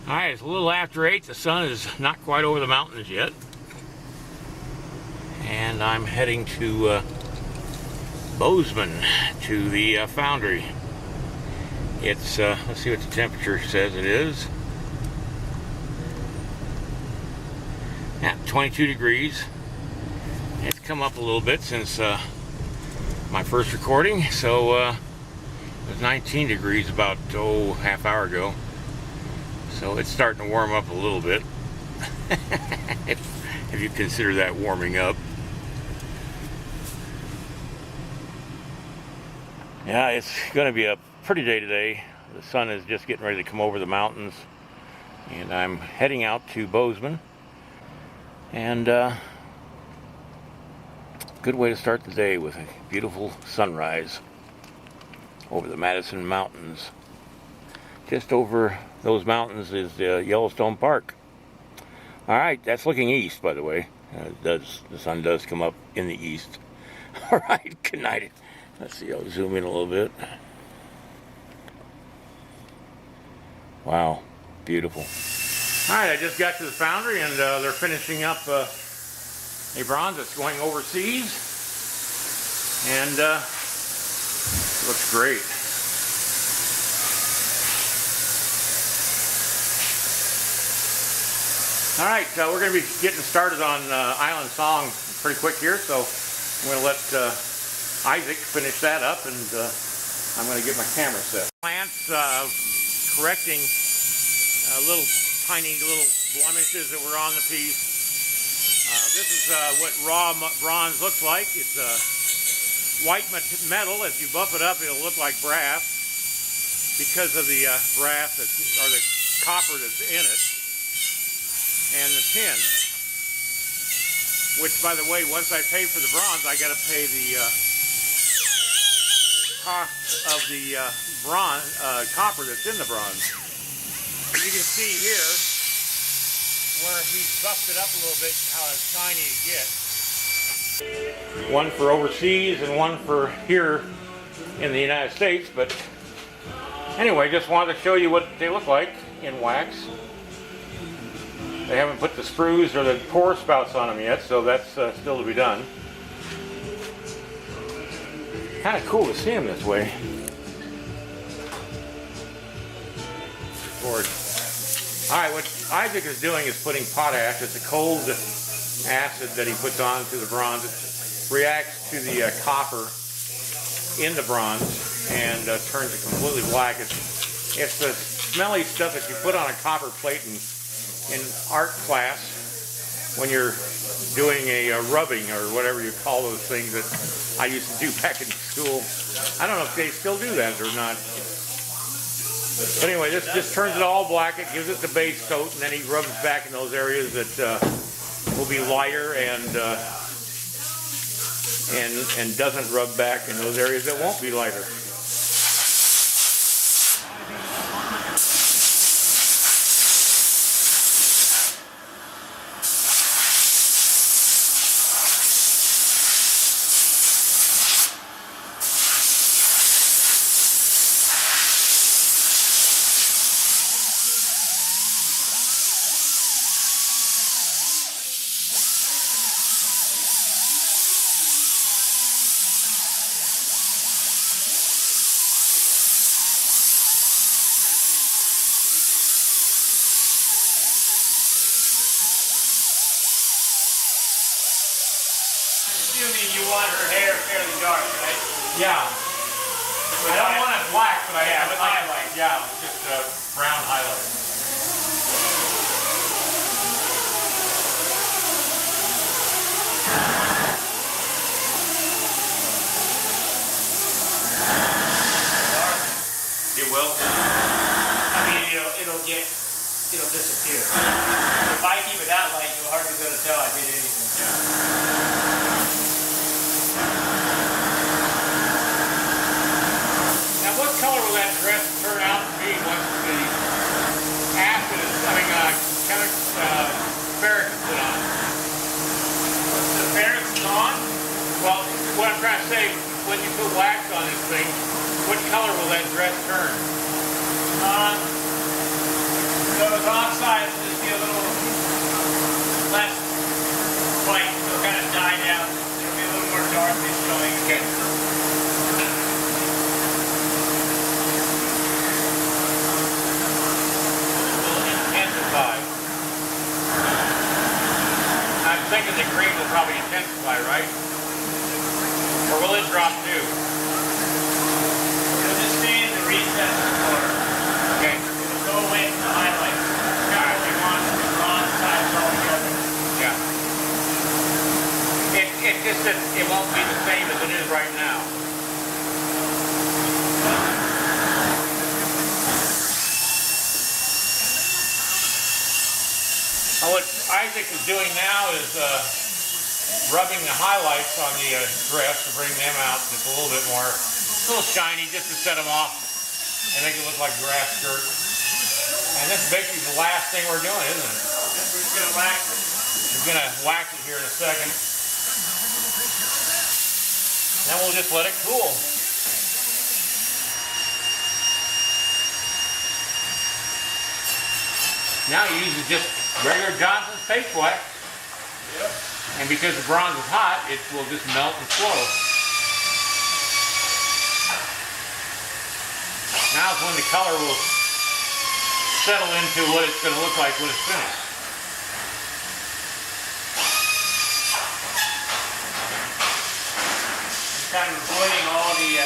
Alright, it's a little after 8. The sun is not quite over the mountains yet. And I'm heading to Bozeman, to the Foundry. It's, let's see what the temperature says it is. Yeah, 22 degrees. It's come up a little bit since my first recording, so it was 19 degrees about, half hour ago. So it's starting to warm up a little bit, if you consider that warming up. Yeah, it's going to be a pretty day today. The sun is just getting ready to come over the mountains, and I'm heading out to Bozeman. And good way to start the day with a beautiful sunrise over the Madison Mountains. Just over those mountains is Yellowstone Park. Alright, that's looking east, by the way. The sun does come up in the east. Alright, good night. Let's see, I'll zoom in a little bit. Wow, beautiful. Alright, I just got to the Foundry, and they're finishing up a bronze that's going overseas. And looks great. Alright, we're going to be getting started on Island Song pretty quick here, so I'm going to let Isaac finish that up, and I'm going to get my camera set. Plants correcting tiny little blemishes that were on the piece. This is what raw bronze looks like. It's white metal. If you buff it up, it'll look like brass because of the brass or the copper that's in it. And the tin, which, by the way, once I pay for the bronze, I got to pay the cost of the copper that's in the bronze. You can see here where he's buffed it up a little bit, how shiny it gets. One for overseas and one for here in the United States. But anyway, just wanted to show you what they look like in wax. They haven't put the sprues or the pour spouts on them yet, so that's still to be done. Kind of cool to see them this way. Alright, what Isaac is doing is putting potash. It's a cold acid that he puts onto the bronze. It reacts to the copper in the bronze and turns it completely black. It's the smelly stuff that you put on a copper plate in art class when you're doing a rubbing or whatever you call those things that I used to do back in school. I don't know if they still do that or not. But anyway, this just turns it all black. It gives it the base coat, and then he rubs back in those areas that will be lighter and doesn't rub back in those areas that won't be lighter. Assuming you want her hair fairly dark, right? Yeah. I don't want it black, but with highlight. Yeah, just brown highlight. It will. I mean, it'll disappear. If I keep it that light, you're hardly going to tell I did anything. Now, what color will that dress turn out to be once the acid is, ferric is put on? The ferric is on? Well, what I'm trying to say, when you put wax on this thing, what color will that dress turn? So the wrong side will just be a little less white, so it'll kind of die down. It'll be a little more darkish showing. Okay. Intensify. I'm thinking the green will probably intensify, right? Or will it drop too? It'll just stay in the recess of the color. Okay. It'll go away from the highlights. Kind of what we want the bronze sides all together. Yeah. It's just that it won't be the same as it is right now. What Isaac is doing now is rubbing the highlights on the dress to bring them out just a little bit more, a little shiny, just to set them off and make it look like grass skirt. And this is basically the last thing we're doing, isn't it? We're just going to wax it. We're going to wax it here in a second. Then we'll just let it cool. Now you use just regular Johnson's paste wax. Yep. And because the bronze is hot, it will just melt and flow. Now is when the color will settle into what it's going to look like when it's finished. I'm kind of avoiding all the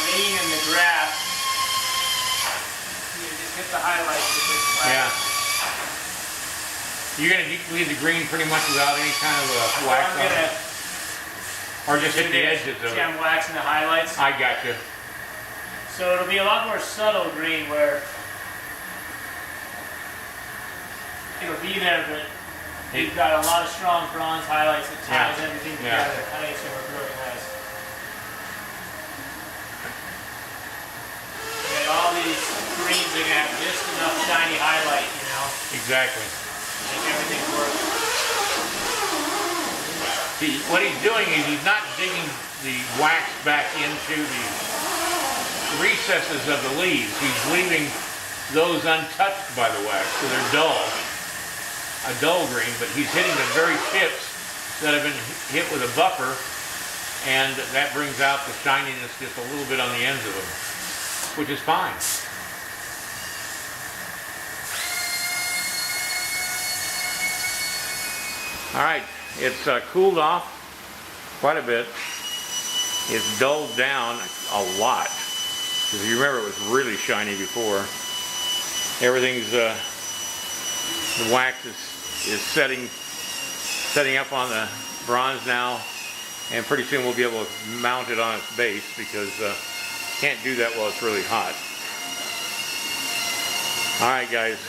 green and the grass. You just hit the highlights with this wax. Yeah. You're going to leave the green pretty much without any kind of wax on it? Or just hit the edges of it? See, I'm waxing the highlights. I got you. So it'll be a lot more subtle green where it'll be there, but you've got a lot of strong bronze highlights that ties everything together. I think it's going to look really nice. And all these greens are going to have just enough shiny highlight, you know? Exactly. Make everything work. See, what he's doing is he's not digging the wax back into the recesses of the leaves. He's leaving those untouched by the wax, so they're dull. A dull green, but he's hitting the very tips that have been hit with a buffer, and that brings out the shininess just a little bit on the ends of them, which is fine. All right, it's cooled off quite a bit. It's dulled down a lot. If you remember, it was really shiny before. Everything's, the wax is setting up on the bronze now, and pretty soon we'll be able to mount it on its base because can't do that while it's really hot. All right, guys,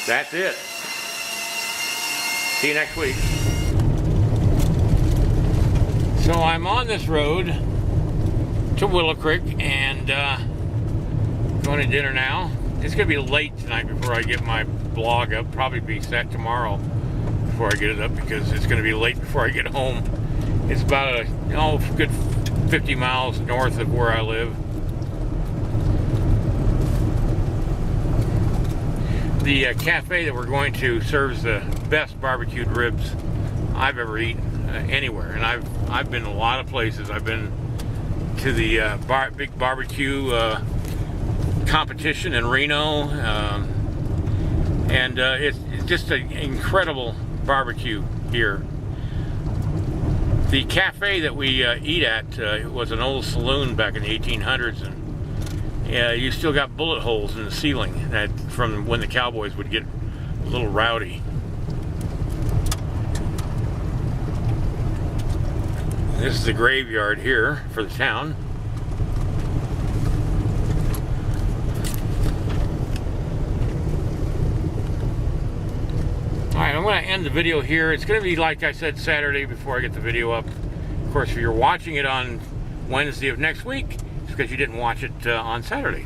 that's it. See you next week. So I'm on this road to Willow Creek and going to dinner now. It's going to be late tonight before I get my blog up. Probably be set tomorrow before I get it up because it's going to be late before I get home. It's about a good 50 miles north of where I live. The cafe that we're going to serves the best barbecued ribs I've ever eaten anywhere, and I've been a lot of places. I've been to the big barbecue competition in Reno, and it's just an incredible barbecue here. The cafe that we eat at was an old saloon back in the 1800s, and you still got bullet holes in the ceiling that from when the cowboys would get a little rowdy. This is the graveyard here for the town. Alright, I'm going to end the video here. It's going to be, like I said, Saturday before I get the video up. Of course, if you're watching it on Wednesday of next week, it's because you didn't watch it on Saturday.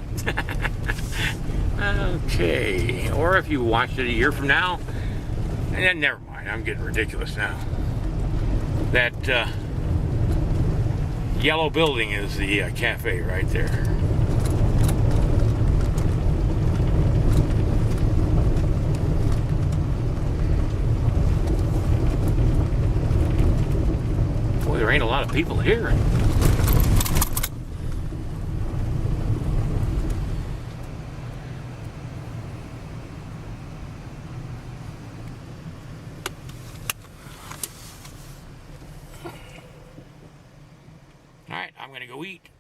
Okay. Or if you watched it a year from now, and never mind, I'm getting ridiculous now. That yellow building is the cafe right there. a lot of people here. All right, I'm gonna go eat.